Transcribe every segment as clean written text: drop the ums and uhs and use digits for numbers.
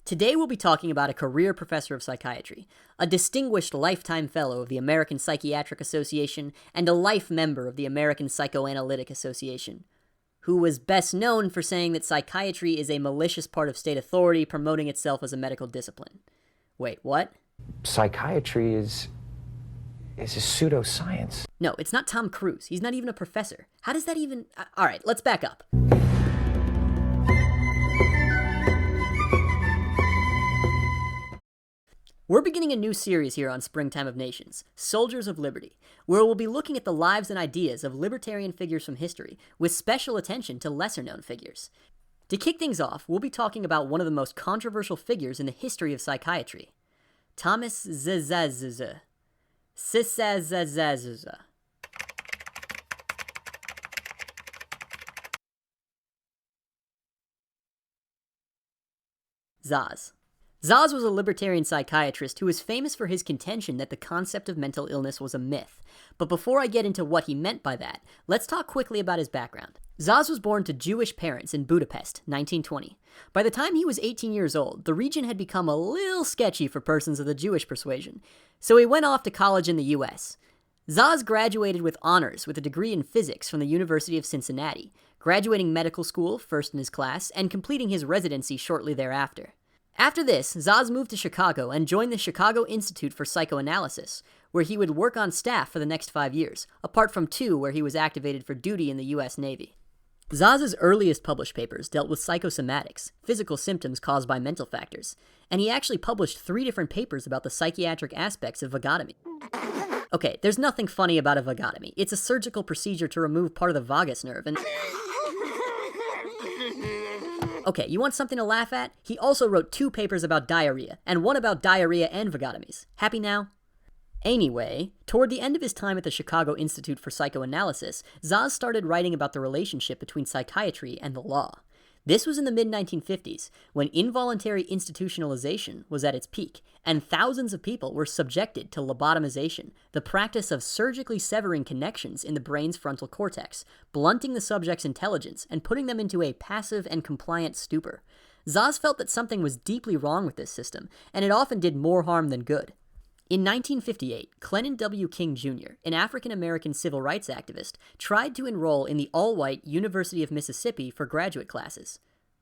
Today we'll be talking about a career professor of psychiatry, a distinguished lifetime fellow of the American Psychiatric Association, and a life member of the American Psychoanalytic Association, who was best known for saying that psychiatry is a malicious part of state authority promoting itself as a medical discipline. Wait, what? Psychiatry is a pseudoscience. No, it's not Tom Cruise. He's not even a professor. How does that even... Alright, let's back up. We're beginning a new series here on Springtime of Nations, Soldiers of Liberty, where we'll be looking at the lives and ideas of libertarian figures from history, with special attention to lesser-known figures. To kick things off, we'll be talking about one of the most controversial figures in the history of psychiatry, Thomas Szasz. Szasz. Szasz was a libertarian psychiatrist who was famous for his contention that the concept of mental illness was a myth. But before I get into what he meant by that, let's talk quickly about his background. Szasz was born to Jewish parents in Budapest, 1920. By the time he was 18 years old, the region had become a little sketchy for persons of the Jewish persuasion, so he went off to college in the US. Szasz graduated with honors with a degree in physics from the University of Cincinnati, graduating medical school first in his class, and completing his residency shortly thereafter. After this, Szasz moved to Chicago and joined the Chicago Institute for Psychoanalysis, where he would work on staff for the next 5 years, apart from 2 where he was activated for duty in the US Navy. Szasz's earliest published papers dealt with psychosomatics, physical symptoms caused by mental factors, and he actually published 3 different papers about the psychiatric aspects of vagotomy. Okay, there's nothing funny about a vagotomy. It's a surgical procedure to remove part of the vagus nerve and... Okay, you want something to laugh at? He also wrote 2 papers about diarrhea, and 1 about diarrhea and vagotomies. Happy now? Anyway, toward the end of his time at the Chicago Institute for Psychoanalysis, Szasz started writing about the relationship between psychiatry and the law. This was in the mid-1950s, when involuntary institutionalization was at its peak, and thousands of people were subjected to lobotomization, the practice of surgically severing connections in the brain's frontal cortex, blunting the subject's intelligence, and putting them into a passive and compliant stupor. Szasz felt that something was deeply wrong with this system, and it often did more harm than good. In 1958, Clennon W. King Jr., an African-American civil rights activist, tried to enroll in the all-white University of Mississippi for graduate classes.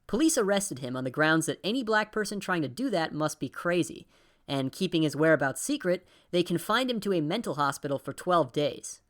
Police arrested him on the grounds that any black person trying to do that must be crazy, and keeping his whereabouts secret, they confined him to a mental hospital for 12 days.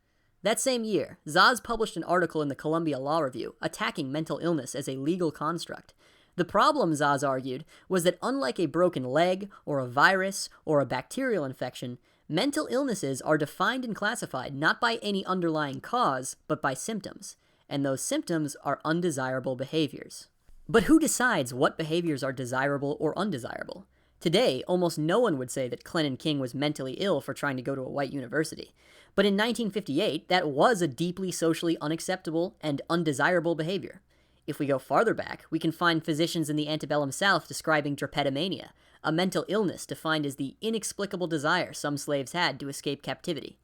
That same year, Szasz published an article in the Columbia Law Review attacking mental illness as a legal construct. The problem, Szasz argued, was that unlike a broken leg, or a virus, or a bacterial infection, mental illnesses are defined and classified not by any underlying cause, but by symptoms, and those symptoms are undesirable behaviors. But who decides what behaviors are desirable or undesirable? Today, almost no one would say that Clennon King was mentally ill for trying to go to a white university. But in 1958, that was a deeply socially unacceptable and undesirable behavior. If we go farther back, we can find physicians in the antebellum South describing drapetomania, a mental illness defined as the inexplicable desire some slaves had to escape captivity.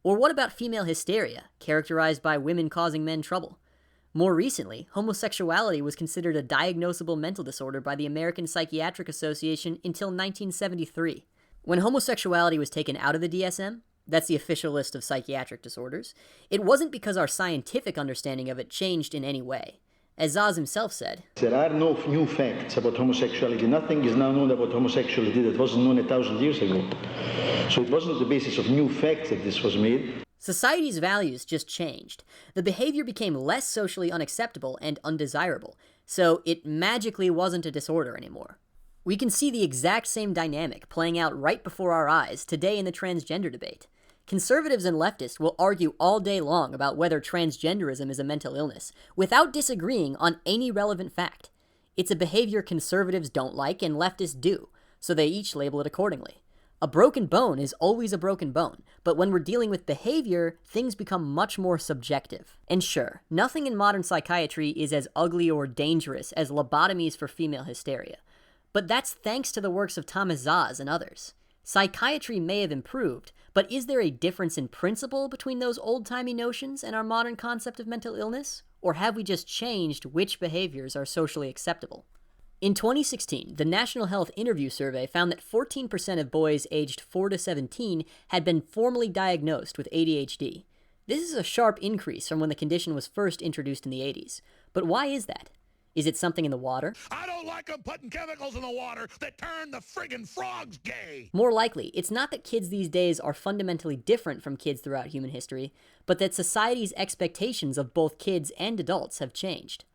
Or what about female hysteria, characterized by women causing men trouble? More recently, homosexuality was considered a diagnosable mental disorder by the American Psychiatric Association until 1973. When homosexuality was taken out of the DSM, that's the official list of psychiatric disorders, it wasn't because our scientific understanding of it changed in any way. As Szasz himself said, "There are no new facts about homosexuality. Nothing is now known about homosexuality that wasn't known 1,000 years ago. So it wasn't the basis of new facts that this was made." Society's values just changed. The behavior became less socially unacceptable and undesirable, so it magically wasn't a disorder anymore. We can see the exact same dynamic playing out right before our eyes today in the transgender debate. Conservatives and leftists will argue all day long about whether transgenderism is a mental illness, without disagreeing on any relevant fact. It's a behavior conservatives don't like and leftists do, so they each label it accordingly. A broken bone is always a broken bone, but when we're dealing with behavior, things become much more subjective. And sure, nothing in modern psychiatry is as ugly or dangerous as lobotomies for female hysteria. But that's thanks to the works of Thomas Szasz and others. Psychiatry may have improved, but is there a difference in principle between those old-timey notions and our modern concept of mental illness? Or have we just changed which behaviors are socially acceptable? In 2016, the National Health Interview Survey found that 14% of boys aged 4 to 17 had been formally diagnosed with ADHD. This is a sharp increase from when the condition was first introduced in the 80s. But why is that? Is it something in the water? I don't like them putting chemicals in the water that turn the friggin' frogs gay. More likely, it's not that kids these days are fundamentally different from kids throughout human history, but that society's expectations of both kids and adults have changed.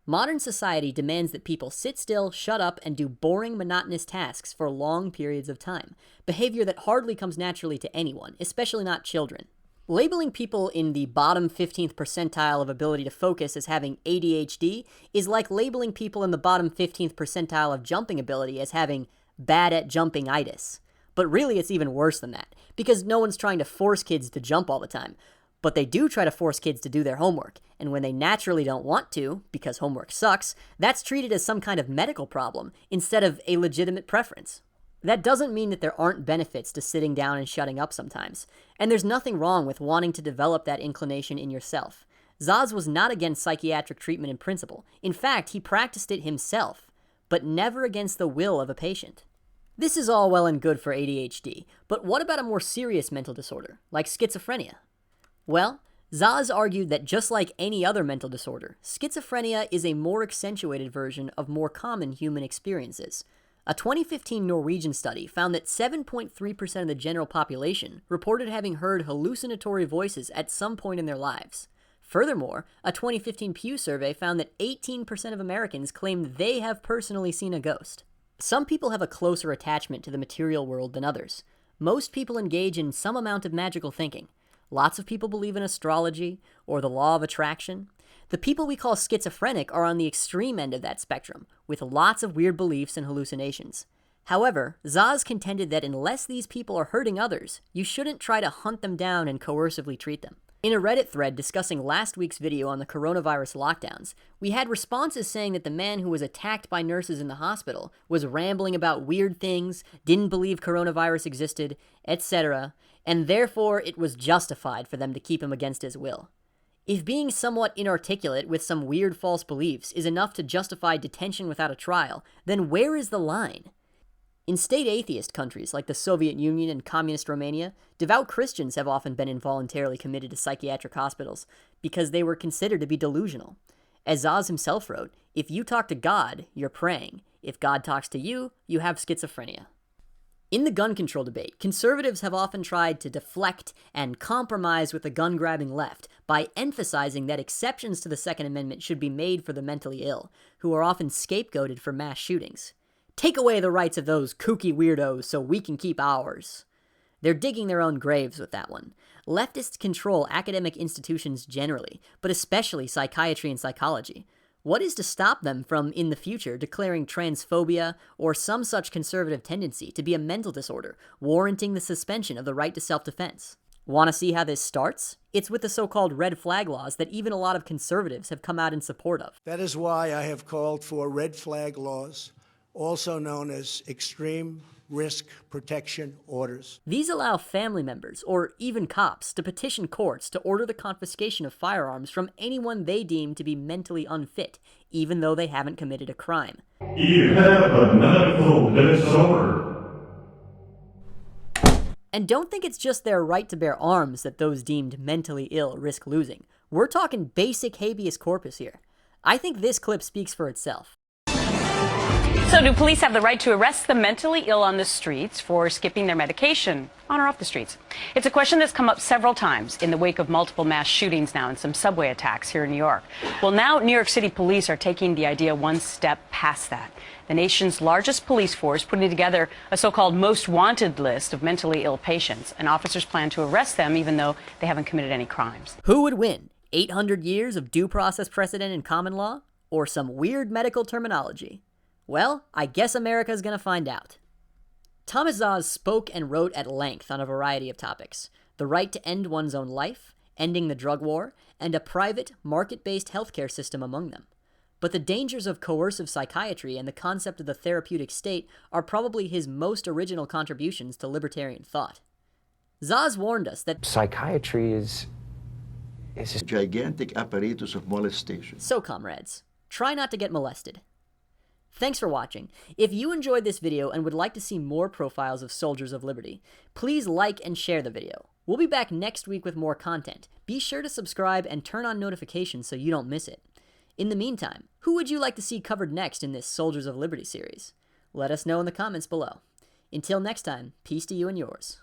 Modern society demands that people sit still, shut up, and do boring, monotonous tasks for long periods of time, behavior that hardly comes naturally to anyone, especially not children. Labeling people in the bottom 15th percentile of ability to focus as having ADHD is like labeling people in the bottom 15th percentile of jumping ability as having bad at jumping-itis. But really it's even worse than that, because no one's trying to force kids to jump all the time. But they do try to force kids to do their homework, and when they naturally don't want to, because homework sucks, that's treated as some kind of medical problem instead of a legitimate preference. That doesn't mean that there aren't benefits to sitting down and shutting up sometimes, and there's nothing wrong with wanting to develop that inclination in yourself. Szasz was not against psychiatric treatment in principle. In fact, he practiced it himself, but never against the will of a patient. This is all well and good for ADHD, but what about a more serious mental disorder, like schizophrenia? Well, Szasz argued that just like any other mental disorder, schizophrenia is a more accentuated version of more common human experiences. A 2015 Norwegian study found that 7.3% of the general population reported having heard hallucinatory voices at some point in their lives. Furthermore, a 2015 Pew survey found that 18% of Americans claimed they have personally seen a ghost. Some people have a closer attachment to the material world than others. Most people engage in some amount of magical thinking. Lots of people believe in astrology or the law of attraction. The people we call schizophrenic are on the extreme end of that spectrum, with lots of weird beliefs and hallucinations. However, Szasz contended that unless these people are hurting others, you shouldn't try to hunt them down and coercively treat them. In a Reddit thread discussing last week's video on the coronavirus lockdowns, we had responses saying that the man who was attacked by nurses in the hospital was rambling about weird things, didn't believe coronavirus existed, etc., and therefore it was justified for them to keep him against his will. If being somewhat inarticulate with some weird false beliefs is enough to justify detention without a trial, then where is the line? In state atheist countries like the Soviet Union and communist Romania, devout Christians have often been involuntarily committed to psychiatric hospitals because they were considered to be delusional. As Szasz himself wrote, if you talk to God, you're praying. If God talks to you, you have schizophrenia. In the gun control debate, conservatives have often tried to deflect and compromise with the gun-grabbing left by emphasizing that exceptions to the Second Amendment should be made for the mentally ill, who are often scapegoated for mass shootings. Take away the rights of those kooky weirdos so we can keep ours. They're digging their own graves with that one. Leftists control academic institutions generally, but especially psychiatry and psychology. What is to stop them from, in the future, declaring transphobia or some such conservative tendency to be a mental disorder, warranting the suspension of the right to self-defense? Want to see how this starts? It's with the so-called red flag laws that even a lot of conservatives have come out in support of. That is why I have called for red flag laws, also known as extreme risk protection orders. These allow family members, or even cops, to petition courts to order the confiscation of firearms from anyone they deem to be mentally unfit, even though they haven't committed a crime. You have a medical disorder. And don't think it's just their right to bear arms that those deemed mentally ill risk losing. We're talking basic habeas corpus here. I think this clip speaks for itself. So do police have the right to arrest the mentally ill on the streets for skipping their medication on or off the streets? It's a question that's come up several times in the wake of multiple mass shootings now and some subway attacks here in New York. Well, now New York City police are taking the idea one step past that. The nation's largest police force putting together a so-called most wanted list of mentally ill patients, and officers plan to arrest them even though they haven't committed any crimes. Who would win? 800 years of due process precedent and common law? Or some weird medical terminology? Well, I guess America's gonna find out. Thomas Szasz spoke and wrote at length on a variety of topics: the right to end one's own life, ending the drug war, and a private, market-based healthcare system among them. But the dangers of coercive psychiatry and the concept of the therapeutic state are probably his most original contributions to libertarian thought. Szasz warned us that Psychiatry is a gigantic apparatus of molestation. So, comrades, try not to get molested. Thanks for watching. If you enjoyed this video and would like to see more profiles of soldiers of liberty, please like and share the video. We'll be back next week with more content. Be sure to subscribe and turn on notifications so you don't miss it. In the meantime, who would you like to see covered next in this Soldiers of Liberty series? Let us know in the comments below. Until next time, peace to you and yours.